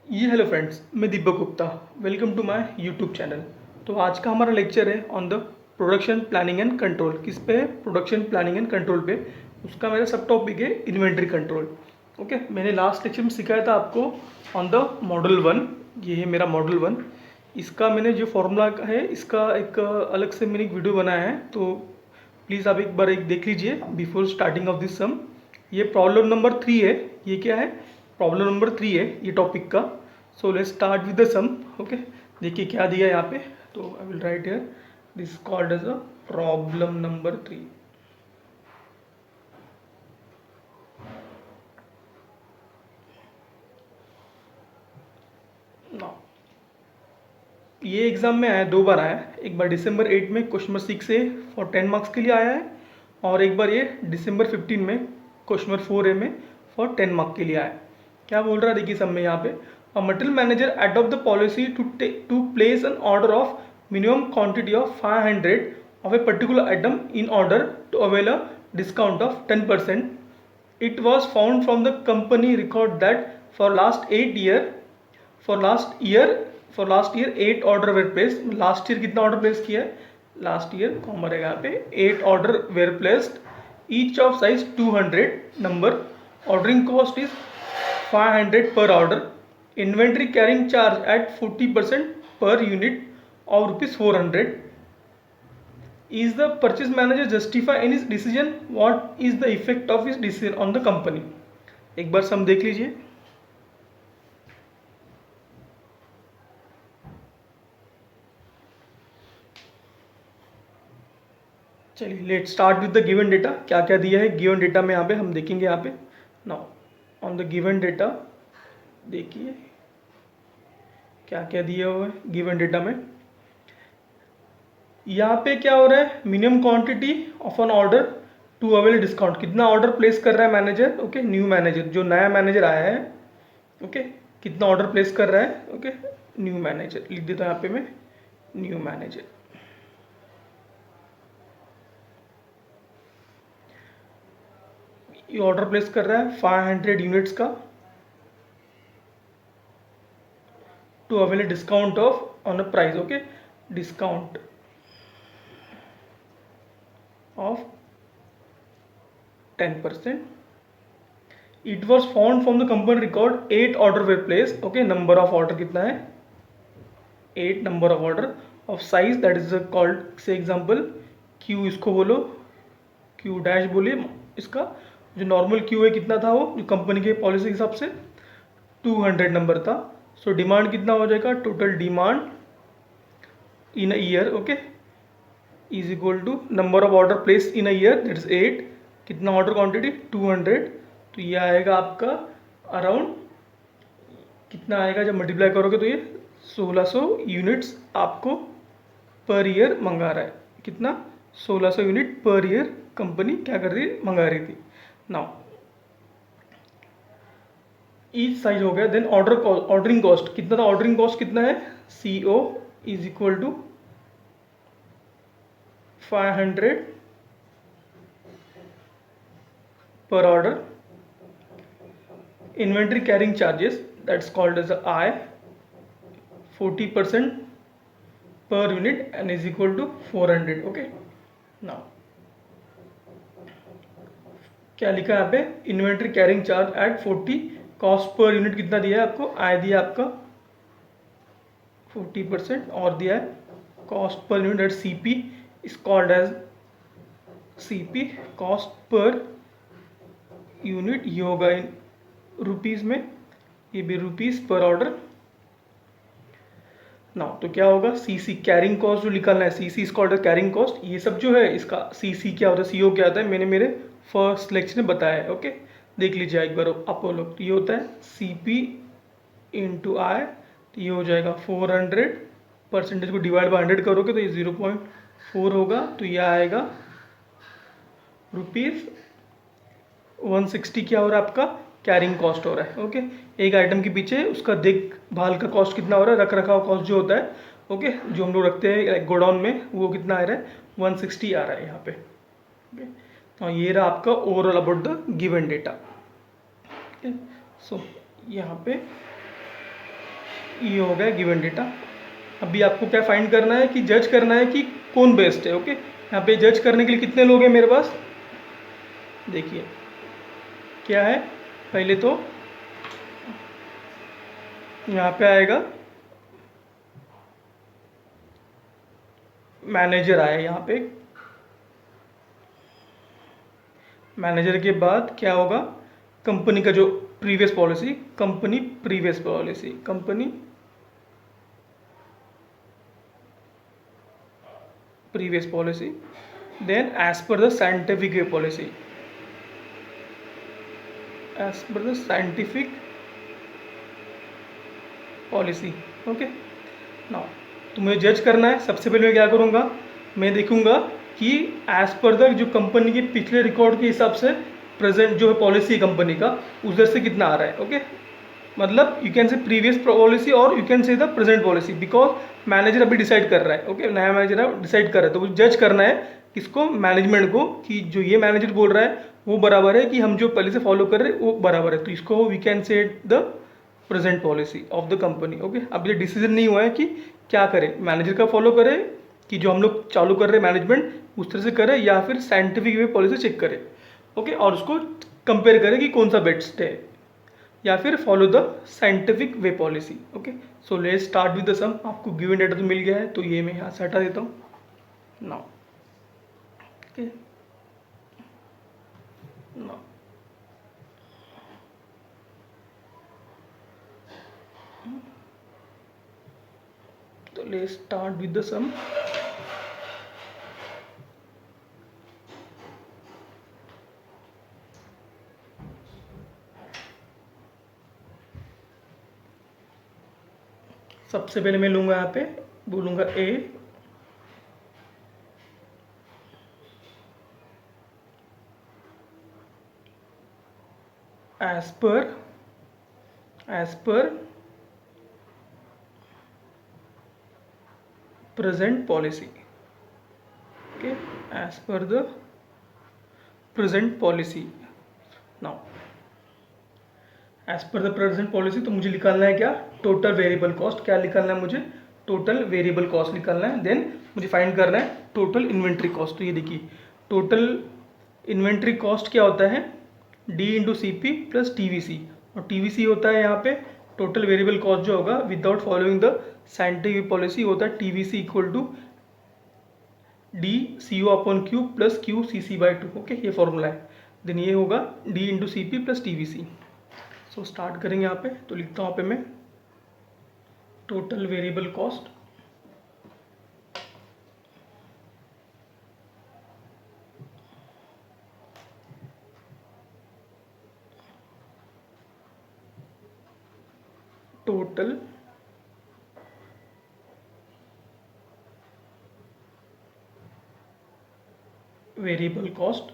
Hello friends, मैं Deepak Gupta. Welcome to my YouTube channel. तो आज का हमारा लेक्चर है on the production planning and control. किस पे है? प्रोडक्शन प्लानिंग एंड कंट्रोल पे। उसका मेरा सब टॉपिक है इन्वेंट्री कंट्रोल। ओके, मैंने लास्ट लेक्चर में सिखाया था आपको ऑन द मॉडल 1। ये है मेरा मॉडल 1। इसका मैंने जो फॉर्मूला है इसका एक अलग से मैंने एक वीडियो बनाया है, तो प्लीज़ आप एक बार देख लीजिए बिफोर स्टार्टिंग ऑफ दिस सम। ये प्रॉब्लम नंबर 3 है। ये क्या है? प्रॉब्लम नंबर 3 है ये टॉपिक का। So let's start with the sum. Okay, देखिए क्या दिया है यहाँ पे। तो I will write here this called as a problem number 3 now. ये एग्ज़ाम में आया, 2 बार आया है। एक बार दिसंबर 8 में क्वेश्चन नंबर 6 है फॉर 10 मार्क्स के लिए आया है, और एक बार ये दिसंबर 15 में क्वेश्चन नंबर 4 है में फॉर 10 मार्क के लिए आया है। क्या बोल रहा है देखिए सब में यहाँ पे। A material manager adopt the policy to place an order of minimum quantity of 500 of a particular item in order to avail a discount of 10%. It was found from the company record that for last year 8 order were place. Last year कितना order place किया है? Last year common रहेगा यहाँ पे 8 order were placed, each of size 200 number. Ordering cost is 500 per order. Inventory carrying charge at 40% per unit of ₹400. Is the purchase manager justify in his decision? What is the effect of his decision on the company? एक बार सम देख लीजिए। चलिए let start with the given data. क्या क्या दिया है given data में यहाँ पे हम देखेंगे। यहाँ पे now on the given data देखिए क्या क्या दिया हुआ है गिवन डेटा में। यहाँ पे क्या हो रहा है? Minimum quantity of an order to avail discount. कितना ऑर्डर प्लेस कर रहा है मैनेजर? ओके, न्यू मैनेजर, जो नया मैनेजर आया है। ओके, कितना ऑर्डर प्लेस कर रहा है? ओके, न्यू मैनेजर लिख देता हूँ यहाँ पे मैं, न्यू मैनेजर। ये ऑर्डर प्लेस कर रहा है 500 यूनिट्स का to avail discount off on a price. Okay, discount of 10%. It was found from the company record 8 order were placed. Okay, number of order कितना है? 8 number of order of size that is called, say example Q, इसको बोलो Q dash बोलिए। इसका जो normal Q है कितना था? वो जो कंपनी के पॉलिसी के हिसाब से 200 नंबर था। सो डिमांड कितना हो जाएगा? Total demand in a year, okay, is equal to number of order place in a year that is 8। कितना ऑर्डर क्वांटिटी? 200। तो ये आएगा आपका अराउंड, कितना आएगा जब मल्टीप्लाई करोगे तो ये 1600 यूनिट्स आपको पर ईयर मंगा रहा है। कितना? 1600 यूनिट पर ईयर कंपनी क्या कर रही मंगा रही थी। नाउ ईच साइज हो गया। देन ऑर्डरिंग कॉस्ट कितना था? ऑर्डरिंग कॉस्ट कितना है? CO is equal to 500 per order. Inventory carrying charges, that's called as I, 40% per unit and is equal to 400. Okay, now क्या लिखा है यहाँ पे? Inventory carrying charge at 40, cost per unit कितना दिया है आपको? आई दिया आपका 40%, और दिया है cost per unit at CP is called as CP, cost per unit. ये होगा इन रुपीज़ में, ये भी रुपीज़ पर ऑर्डर। ना तो क्या होगा? CC कैरिंग कॉस्ट जो निकालना है, CC is called carrying cost. ये सब जो है इसका CC क्या होता है, CO क्या होता है, मैंने मेरे फर्स्ट लेक्चर में बताया है। ओके, देख लीजिए एक बार आप लोग। तो ये होता है CP इंटू आई, तो ये हो जाएगा 400। परसेंटेज को डिवाइड बाई 100 करोगे तो ये 0.4 होगा, तो ये आएगा रुपीज़ 160। क्या हो रहा है आपका? कैरिंग कॉस्ट हो रहा है। ओके, एक आइटम के पीछे उसका देखभाल का कॉस्ट कितना हो रहा है? रख रखाव कॉस्ट जो होता है, ओके, जो हम लोग रखते हैं गोडाउन में, वो कितना आ रहा है? 160 आ रहा है यहाँ पे। ओके, तो ये रहा आपका overall about the given data. Okay, so यहाँ पे ये हो गया गिवन डेटा। अभी आपको क्या फाइंड करना है कि जज करना है कि कौन बेस्ट है। ओके, यहाँ पे जज करने के लिए कितने लोग हैं मेरे पास, देखिए क्या है। पहले तो यहाँ पे आएगा मैनेजर, आया यहाँ पे मैनेजर के बाद क्या होगा, कंपनी का जो previous policy, company previous policy, company previous policy, then as per the scientific way policy, as per the scientific policy. Okay, now तुम्हें जज करना है। सबसे पहले मैं क्या करूँगा, मैं देखूँगा कि एज पर द जो कंपनी के पिछले रिकॉर्ड के हिसाब से प्रेजेंट जो है पॉलिसी कंपनी का, उधर से कितना आ रहा है। ओके, मतलब you can say previous policy और you can say the present policy, because manager अभी डिसाइड कर रहा है। ओके, नया मैनेजर है डिसाइड कर रहा है, तो वो जज करना है किसको, मैनेजमेंट को, कि जो ये मैनेजर बोल रहा है वो बराबर है कि हम जो पहले से फॉलो कर रहे हैं वो बराबर है। तो इसको we can say the present policy of the company. Okay, अब ये डिसीजन नहीं हुआ है कि क्या करें, मैनेजर का फॉलो करें कि जो हम लोग चालू कर रहे हैं मैनेजमेंट उस तरह से करें, या फिर साइंटिफिक वे पॉलिसी चेक करें। ओके, और उसको कंपेयर करें कि कौन सा बेस्ट है, या फिर follow the scientific way policy. Okay, so let's start with the sum. आपको गिवन डेटा तो मिल गया है, तो ये मैं यहाँ से हटा देता हूँ नाउ। ओके, नाउ तो let's start with the sum. सबसे पहले मैं लूँगा यहाँ पे, बोलूँगा a, as per present policy. Okay, as per the present policy. Now as per the present policy, तो मुझे निकालना है क्या, टोटल वेरिएबल कॉस्ट। क्या निकालना है मुझे, टोटल वेरिएबल कॉस्ट निकालना है। देन मुझे फाइंड करना है टोटल इन्वेंट्री कॉस्ट। तो ये देखिए टोटल इन्वेंट्री कॉस्ट क्या होता है, D into C P plus T V C, और टी वी सी होता है यहाँ पे टोटल वेरिएबल कॉस्ट जो होगा without following the scientific policy, होता है T V C equal to D C O upon Q plus Q C C by two. Okay, ये फॉर्मूला है। देन ये होगा D into C P plus T V C. So start करेंगे यहाँ पे, तो लिखता हूँ यहाँ पे मैं total variable cost, total variable cost.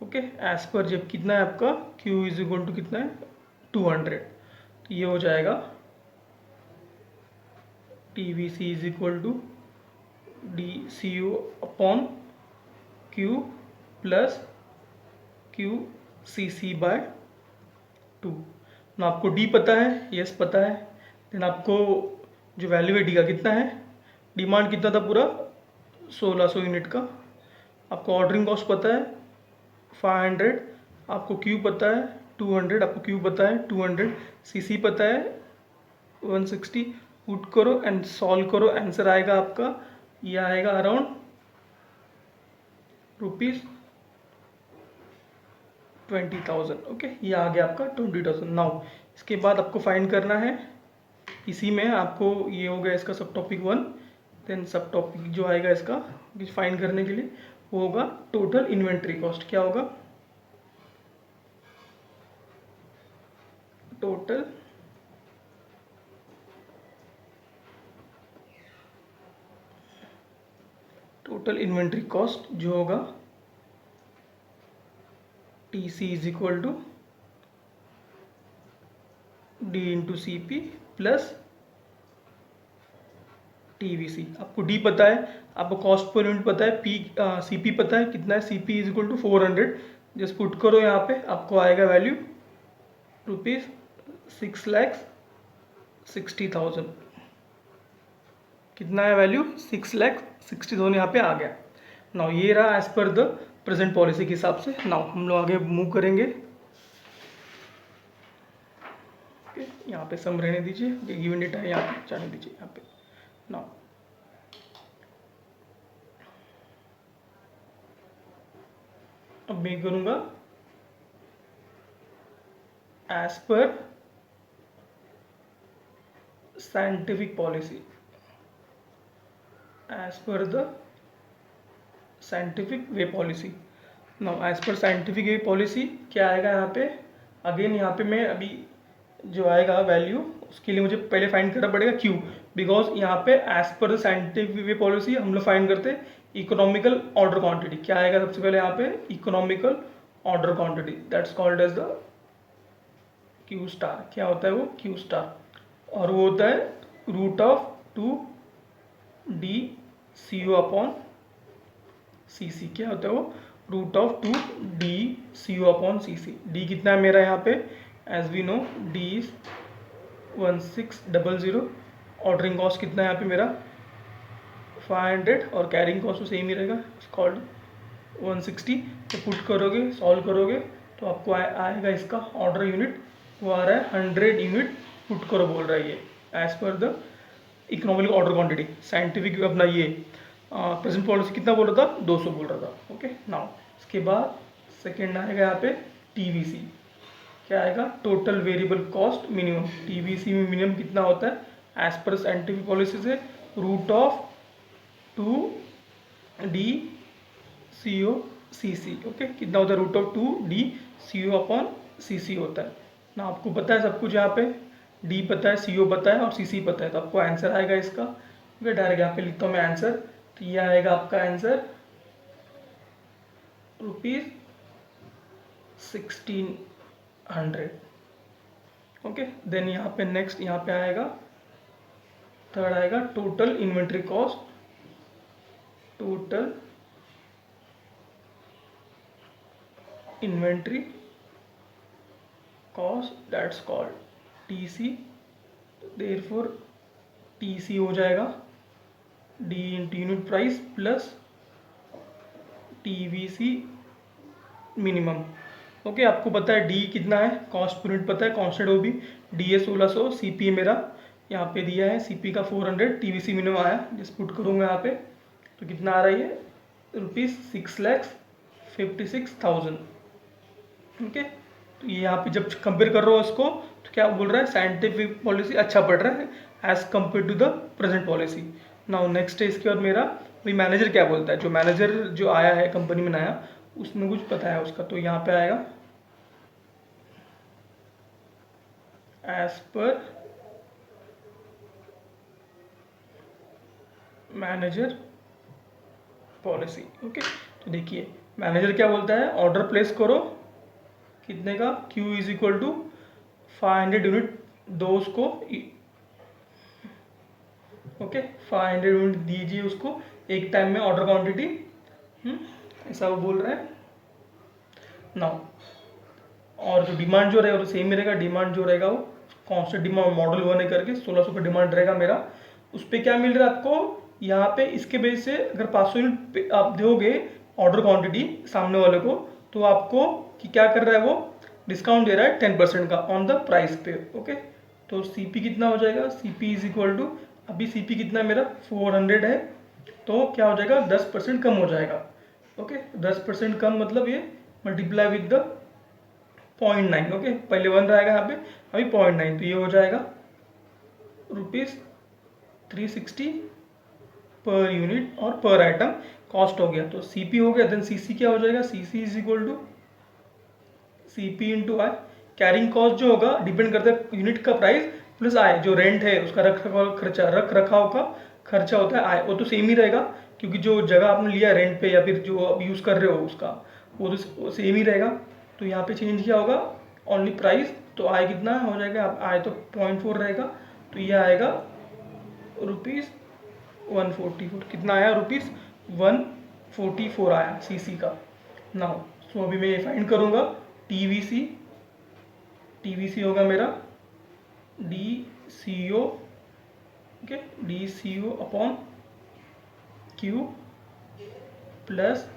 Okay, as per जब कितना है आपका, Q इज इक्वल टू कितना है 200, तो ये हो जाएगा T V C is equal to D C O upon Q plus Q C C by 2। ना आपको डी पता है, यस पता है। देन आपको जो वैल्यू है डी का कितना है, डिमांड कितना था पूरा 1600 यूनिट का। आपको ऑर्डरिंग कॉस्ट पता है 500, आपको क्यू पता है 200, आपको क्यू पता है 200, सी सी पता है 160। पुट करो एंड सॉल्व करो, आंसर आएगा आपका, ये आएगा अराउंड रुपीज़ 20,000। ओके, ये आ गया आपका 20,000। नाउ इसके बाद आपको फाइंड करना है, इसी में आपको ये हो गया इसका सब टॉपिक 1। देन सब टॉपिक जो आएगा इसका फाइंड करने के लिए वो होगा टोटल इन्वेंट्री कॉस्ट। क्या होगा, टोटल इन्वेंट्री कॉस्ट जो होगा T C is equal to D into C P plus T V C. आपको डी पता है, आपको कॉस्ट पर यूनिट पता है, पी सी पी पता है कितना है, C P is equal to 400। Just put करो यहाँ पे, आपको आएगा वैल्यू रुपीज़ 60,000, कितना है वैल्यू 6,60,000 यहाँ पे आ गया। नाउ ये रहा as per the present policy के हिसाब से। नाउ हम लोग आगे मूव करेंगे। ओके, यहाँ पे सम रहने दीजिए, गिवन डेटा है यहाँ पे जाने दीजिए यहाँ पे। नाउ अब मैं करूँगा as per scientific policy, as per the scientific way policy. Now as per scientific way policy क्या आएगा यहाँ पे, अगेन यहाँ पे मैं अभी जो आएगा वैल्यू उसके लिए मुझे पहले फाइंड करना पड़ेगा क्यू, बिकॉज यहाँ पे as per the scientific way policy हम लोग फाइंड करते हैं इकोनॉमिकल ऑर्डर क्वांटिटी। क्या आएगा सबसे पहले यहाँ पे, economical order quantity, that's called as the Q star. क्या होता है वो, क्यू स्टार, और वो होता है root of 2d CO upon CC। क्या होता है वो, root of 2d CO upon CC। D कितना है मेरा यहाँ पे, as we know D is 1600। Ordering cost कितना है यहाँ पे मेरा 500, और कैरिंग कॉस्ट तो सेम ही रहेगा, कॉल्ड 160। तो पुट करोगे, सॉल्व करोगे तो आपको आएगा इसका ऑर्डर यूनिट, वो आ रहा है 100 यूनिट। पुट करो बोल रहा है ये as per the economic order quantity. Scientific अपना ये प्रेजेंट पॉलिसी कितना बोल रहा था, 200 बोल रहा था। ओके, नाउ इसके बाद सेकेंड आएगा यहाँ पे TVC। क्या आएगा, total variable cost minimum. TVC में मिनिमम कितना होता है एज पर साइंटिफिक पॉलिसी से, root of 2d CO CC। Okay, कितना होता है, root of 2d CO upon CC होता है ना। आपको पता है सब कुछ, यहाँ पे d पता है, CO पता है और CC पता है, तो आपको आंसर आएगा इसका। ओके, डायरेक्ट यहाँ पे लिखता हूँ मैं आंसर, तो ये आएगा आपका आंसर ₹1600। ओके, देन यहाँ पे नेक्स्ट यहाँ पे आएगा थर्ड आएगा total inventory cost, total inventory cost, that's called TC। Therefore TC हो जाएगा D into unit price plus TVC minimum. Okay, आपको पता है D कितना है, कॉस्ट पर यूनिट पता है, कांस्टेंट वो भी D है 1600, CP मेरा यहाँ पे दिया है, CP का 400, TVC मिनिमम आया, जिस पुट करूँगा यहाँ पे तो कितना आ रहा है ये ₹6,56,000। ओके, तो ये यहाँ पे जब कंपेयर कर रहा हो इसको तो क्या बोल रहा है, साइंटिफिक पॉलिसी अच्छा पड़ रहा है as compare to the present policy. Now next है इसके बाद मेरा भाई मैनेजर क्या बोलता है। जो मैनेजर जो आया है कंपनी में नया, उसमें कुछ पता है उसका, तो यहाँ पे आएगा as per manager policy. Okay, तो देखिए मैनेजर क्या बोलता है, ऑर्डर प्लेस करो कितने का, Q is equal to 500 unit दो उसको। ओके, 500 यूनिट दीजिए उसको एक टाइम में ऑर्डर क्वांटिटी, ऐसा वो बोल रहा है। नाउ और जो डिमांड जो रहेगा वो सेम ही रहेगा, डिमांड जो रहेगा वो कांस्टेंट डिमांड मॉडल 1 करके 1600 का डिमांड रहेगा मेरा। उस पर क्या मिल रहा है आपको यहाँ पे, इसके बेस से अगर 500 यूनिट आप दोगे ऑर्डर क्वांटिटी सामने वाले को, तो आपको कि क्या कर रहा है वो, डिस्काउंट दे रहा है 10% का ऑन द प्राइस पे। ओके, तो CP कितना हो जाएगा, CP इज इक्वल टू, अभी CP कितना मेरा 400 है, तो क्या हो जाएगा 10% कम हो जाएगा। ओके, 10% कम मतलब ये मल्टीप्लाई विद द 0.9। ओके, पहले 1 रहेगा यहाँ पे, अभी 0.9, तो ये हो जाएगा ₹360 पर यूनिट और पर आइटम कॉस्ट हो गया। तो CP हो गया, देन CC क्या हो जाएगा, CC is equal to CP into I. Carrying cost जो होगा डिपेंड करता है यूनिट का प्राइस प्लस आय, जो रेंट है उसका रख रखाव का खर्चा होता है आय, वो तो सेम ही रहेगा, क्योंकि जो जगह आपने लिया रेंट पे या फिर जो आप यूज़ कर रहे हो उसका वो तो सेम ही रहेगा। तो यहाँ पे चेंज किया होगा ओनली प्राइस, तो आय कितना हो जाएगा, आय तो 0.4 रहेगा, तो ये आएगा ₹144। कितना आया, ₹144 आया CC का। नाउ सो अभी मैं ये फाइंड करूँगा TVC होगा मेरा D C O, okay, D C O upon Q plus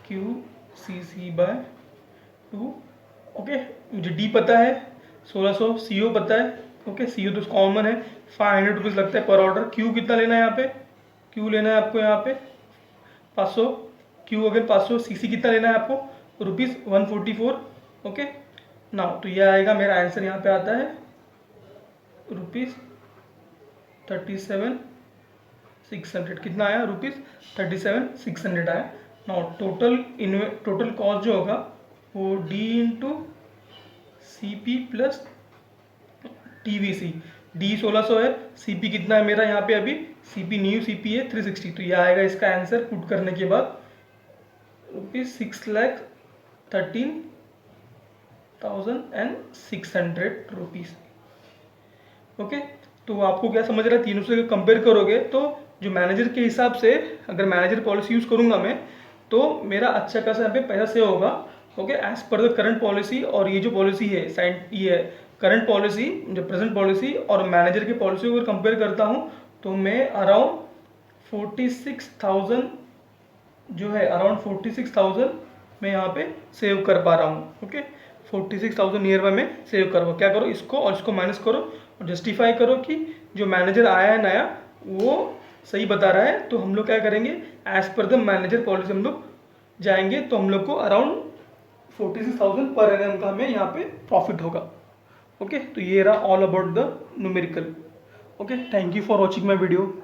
Q C C by 2। Okay, मुझे डी पता है 1600, सी ओ पता है, ओके, सी ओ तो कॉमन है, 500 रुपीज़ लगता है पर ऑर्डर। क्यू कितना लेना है यहाँ पे, क्यू लेना है आपको यहाँ पे 500, क्यू अगर 500, सी सी कितना लेना है आपको ₹144। ओके, नाउ तो ये आएगा मेरा आंसर, यहाँ पे आता है ₹37,600। कितना आया, ₹37,600 आया। नाउ टोटल कॉस्ट जो होगा वो D into C P plus T V C. D 1600 है, सी पी कितना है मेरा यहाँ पे अभी, C P new C P है 360। तो ये आएगा इसका आंसर पुट करने के बाद ₹6,13,600। ओके, तो आपको क्या समझ रहा है, तीनों से कंपेयर करोगे तो जो मैनेजर के हिसाब से, अगर मैनेजर पॉलिसी यूज़ करूँगा मैं तो मेरा अच्छा खासा यहाँ पे पैसा सेव होगा। Okay, as per the current policy, और ये जो पॉलिसी है ये करंट पॉलिसी, जो प्रेजेंट पॉलिसी और मैनेजर की पॉलिसी को अगर कंपेयर करता हूँ तो मैं अराउंड 46,000 जो है, अराउंड 46,000 मैं यहाँ पे सेव कर पा रहा हूँ। ओके, 46,000 नियर बाय में सेव करो। क्या करो, इसको और इसको माइनस करो और जस्टिफाई करो कि जो मैनेजर आया है नया वो सही बता रहा है। तो हम लोग क्या करेंगे, as per the manager policy हम लोग जाएंगे तो हम लोग को अराउंड 46,000 पर एनम का हमें यहाँ पे प्रॉफिट होगा। ओके, तो ये रहा all about the numerical. Okay, thank you for watching my video.